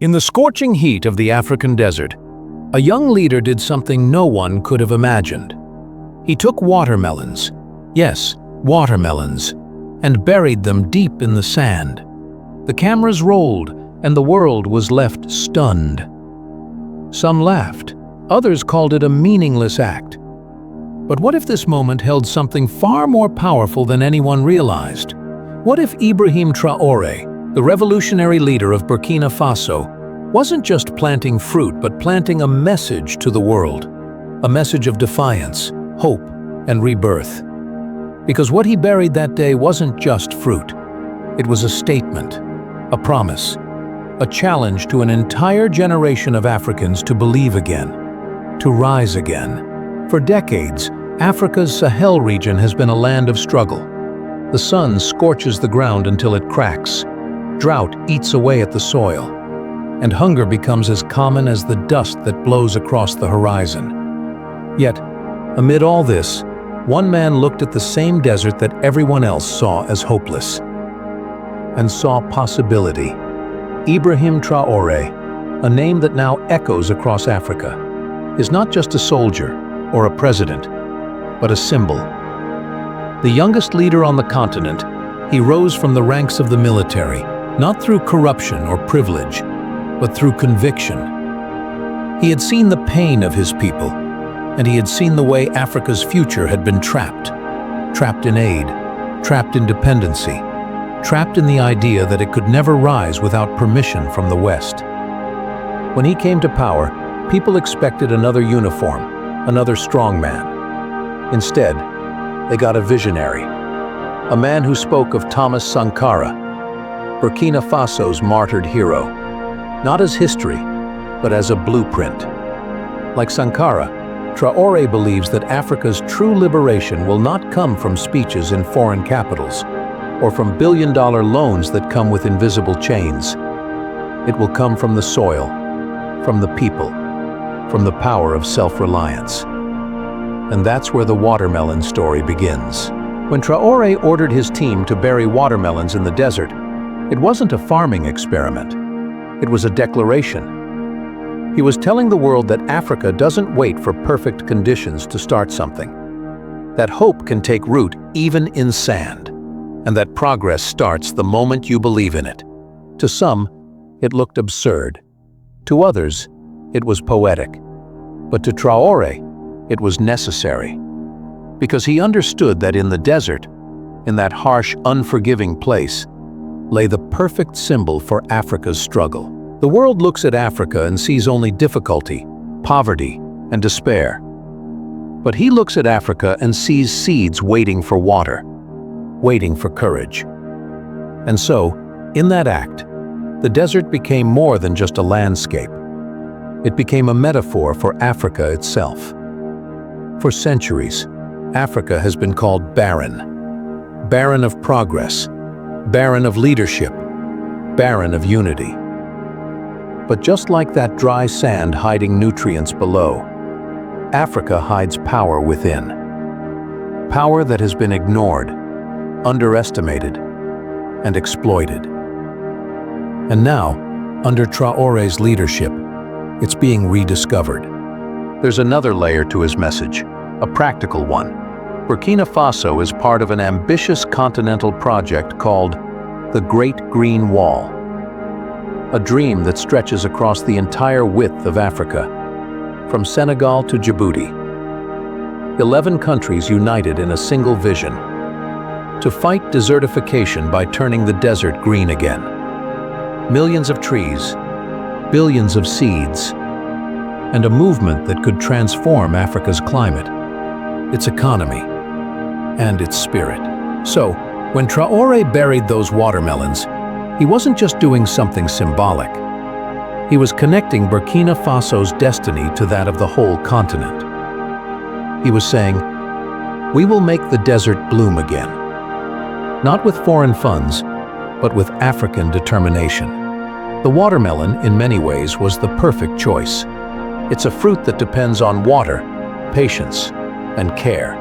In the scorching heat of the African desert, a young leader did something no one could have imagined. He took watermelons, yes, watermelons, and buried them deep in the sand. The cameras rolled, and the world was left stunned. Some laughed, others called it a meaningless act. But what if this moment held something far more powerful than anyone realized? What if Ibrahim Traoré, the revolutionary leader of Burkina Faso, wasn't just planting fruit but planting a message to the world? A message of defiance, hope, and rebirth. Because what he buried that day wasn't just fruit. It was a statement, a promise, a challenge to an entire generation of Africans to believe again, to rise again. For decades, Africa's Sahel region has been a land of struggle. The sun scorches the ground until it cracks. Drought eats away at the soil. And hunger becomes as common as the dust that blows across the horizon. Yet, amid all this, one man looked at the same desert that everyone else saw as hopeless, and saw possibility. Ibrahim Traoré, a name that now echoes across Africa, is not just a soldier or a president, but a symbol. The youngest leader on the continent, he rose from the ranks of the military, not through corruption or privilege, but through conviction. He had seen the pain of his people, and he had seen the way Africa's future had been trapped. Trapped in aid, trapped in dependency, trapped in the idea that it could never rise without permission from the West. When he came to power, people expected another uniform, another strong man. Instead, they got a visionary, a man who spoke of Thomas Sankara, Burkina Faso's martyred hero, not as history, but as a blueprint. Like Sankara, Traoré believes that Africa's true liberation will not come from speeches in foreign capitals, or from billion-dollar loans that come with invisible chains. It will come from the soil, from the people, from the power of self-reliance. And that's where the watermelon story begins. When Traoré ordered his team to bury watermelons in the desert, it wasn't a farming experiment. It was a declaration. He was telling the world that Africa doesn't wait for perfect conditions to start something. That hope can take root even in sand, and that progress starts the moment you believe in it. To some, it looked absurd. To others, it was poetic. But to Traoré, it was necessary. Because he understood that in the desert, in that harsh, unforgiving place, lay the perfect symbol for Africa's struggle. The world looks at Africa and sees only difficulty, poverty, and despair. But he looks at Africa and sees seeds waiting for water, waiting for courage. And so, in that act, the desert became more than just a landscape. It became a metaphor for Africa itself. For centuries, Africa has been called barren. Barren of progress, barren of leadership, barren of unity. But just like that dry sand hiding nutrients below, Africa hides power within. Power that has been ignored, underestimated, and exploited. And now, under Traoré's leadership, it's being rediscovered. There's another layer to his message, a practical one. Burkina Faso is part of an ambitious continental project called the Great Green Wall, a dream that stretches across the entire width of Africa, from Senegal to Djibouti. 11 countries united in a single vision, to fight desertification by turning the desert green again. Millions of trees, billions of seeds, and a movement that could transform Africa's climate, its economy, and its spirit. So, when Traoré buried those watermelons, he wasn't just doing something symbolic. He was connecting Burkina Faso's destiny to that of the whole continent. He was saying, "We will make the desert bloom again." Not with foreign funds, but with African determination. The watermelon, in many ways, was the perfect choice. It's a fruit that depends on water, patience, and care.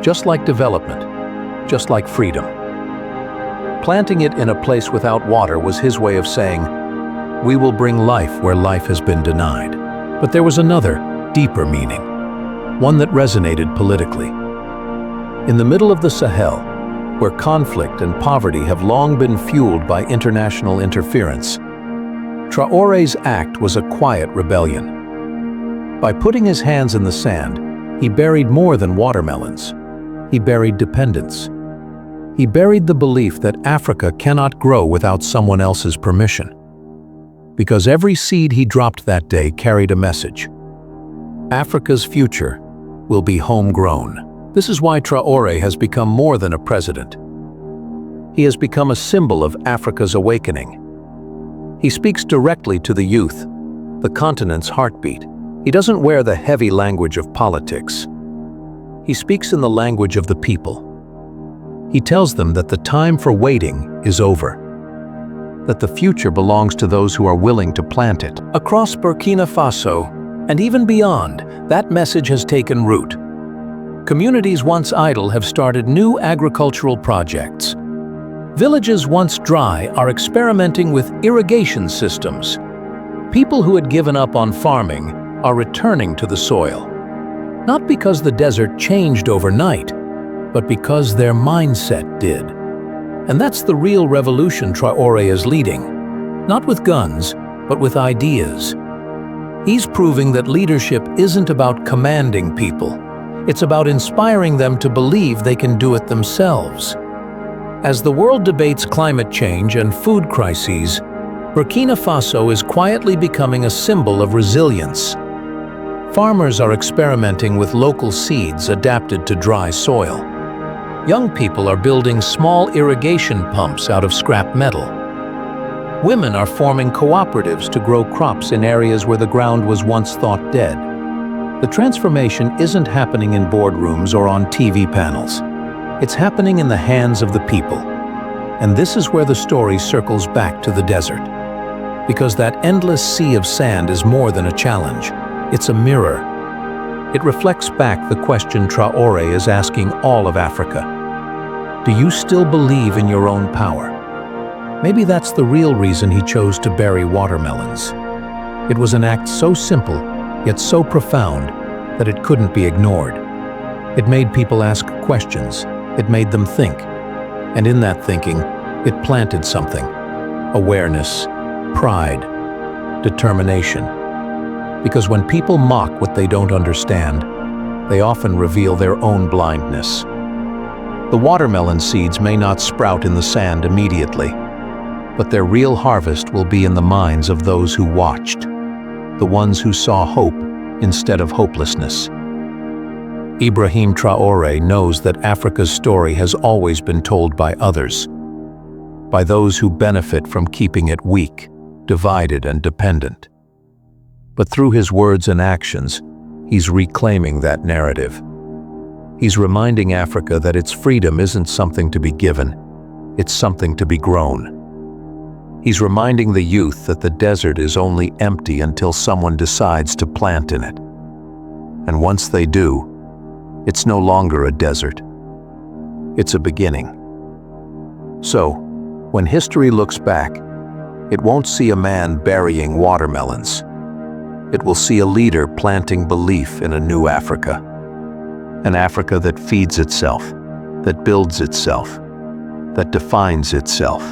Just like development, just like freedom. Planting it in a place without water was his way of saying, We will bring life where life has been denied. But there was another, deeper meaning, one that resonated politically. In the middle of the Sahel, where conflict and poverty have long been fueled by international interference, Traore's act was a quiet rebellion. By putting his hands in the sand, he buried more than watermelons. He buried dependence. He buried the belief that Africa cannot grow without someone else's permission. Because every seed he dropped that day carried a message. Africa's future will be homegrown. This is why Traore has become more than a president. He has become a symbol of Africa's awakening. He speaks directly to the youth, the continent's heartbeat. He doesn't wear the heavy language of politics. He speaks in the language of the people. He tells them that the time for waiting is over, that the future belongs to those who are willing to plant it. Across Burkina Faso, and even beyond, that message has taken root. Communities once idle have started new agricultural projects. Villages once dry are experimenting with irrigation systems. People who had given up on farming are returning to the soil. Not because the desert changed overnight, but because their mindset did. And that's the real revolution Traore is leading. Not with guns, but with ideas. He's proving that leadership isn't about commanding people. It's about inspiring them to believe they can do it themselves. As the world debates climate change and food crises, Burkina Faso is quietly becoming a symbol of resilience. Farmers are experimenting with local seeds adapted to dry soil. Young people are building small irrigation pumps out of scrap metal. Women are forming cooperatives to grow crops in areas where the ground was once thought dead. The transformation isn't happening in boardrooms or on TV panels. It's happening in the hands of the people. And this is where the story circles back to the desert. Because that endless sea of sand is more than a challenge. It's a mirror. It reflects back the question Traore is asking all of Africa. Do you still believe in your own power? Maybe that's the real reason he chose to bury watermelons. It was an act so simple, yet so profound, that it couldn't be ignored. It made people ask questions. It made them think. And in that thinking, it planted something. Awareness, pride, determination. Because when people mock what they don't understand, they often reveal their own blindness. The watermelon seeds may not sprout in the sand immediately, but their real harvest will be in the minds of those who watched, the ones who saw hope instead of hopelessness. Ibrahim Traoré knows that Africa's story has always been told by others, by those who benefit from keeping it weak, divided, and dependent. But through his words and actions, he's reclaiming that narrative. He's reminding Africa that its freedom isn't something to be given, it's something to be grown. He's reminding the youth that the desert is only empty until someone decides to plant in it. And once they do, it's no longer a desert. It's a beginning. So, when history looks back, it won't see a man burying watermelons. It will see a leader planting belief in a new Africa. An Africa that feeds itself, that builds itself, that defines itself.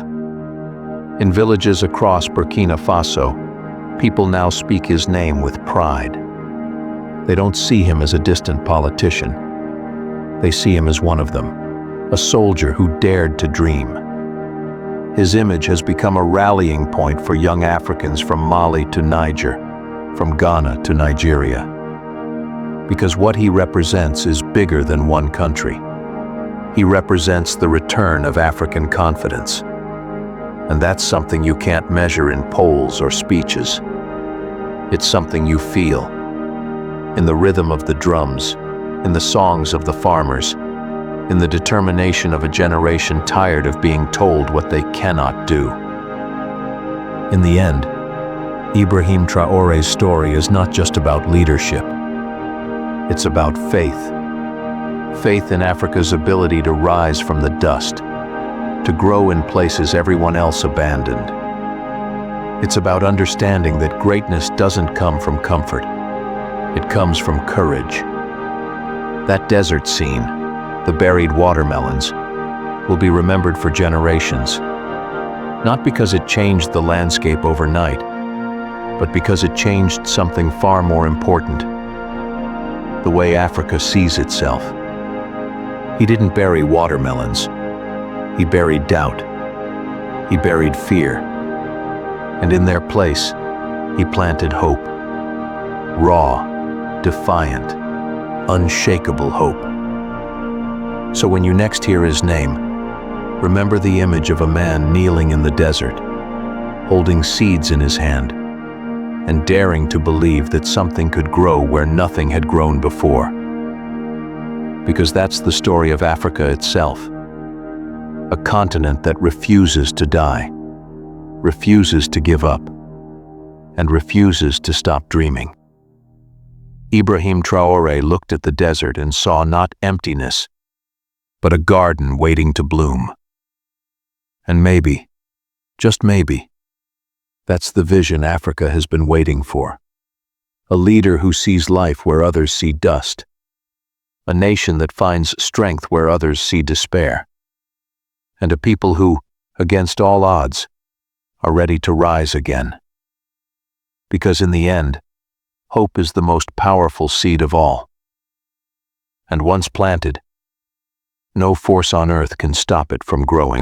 In villages across Burkina Faso, people now speak his name with pride. They don't see him as a distant politician. They see him as one of them, a soldier who dared to dream. His image has become a rallying point for young Africans from Mali to Niger, from Ghana to Nigeria. Because what he represents is bigger than one country. He represents the return of African confidence. And that's something you can't measure in polls or speeches. It's something you feel. In the rhythm of the drums, in the songs of the farmers, in the determination of a generation tired of being told what they cannot do. In the end, Ibrahim Traoré's story is not just about leadership. It's about faith. Faith in Africa's ability to rise from the dust, to grow in places everyone else abandoned. It's about understanding that greatness doesn't come from comfort. It comes from courage. That desert scene, the buried watermelons, will be remembered for generations. Not because it changed the landscape overnight, but because it changed something far more important: the way Africa sees itself. He didn't bury watermelons. He buried doubt. He buried fear. And in their place, he planted hope. Raw, defiant, unshakable hope. So when you next hear his name, remember the image of a man kneeling in the desert, holding seeds in his hand, and daring to believe that something could grow where nothing had grown before. Because that's the story of Africa itself. A continent that refuses to die, refuses to give up, and refuses to stop dreaming. Ibrahim Traoré looked at the desert and saw not emptiness, but a garden waiting to bloom. And maybe, just maybe, that's the vision Africa has been waiting for. A leader who sees life where others see dust. A nation that finds strength where others see despair. And a people who, against all odds, are ready to rise again. Because in the end, hope is the most powerful seed of all. And once planted, no force on earth can stop it from growing.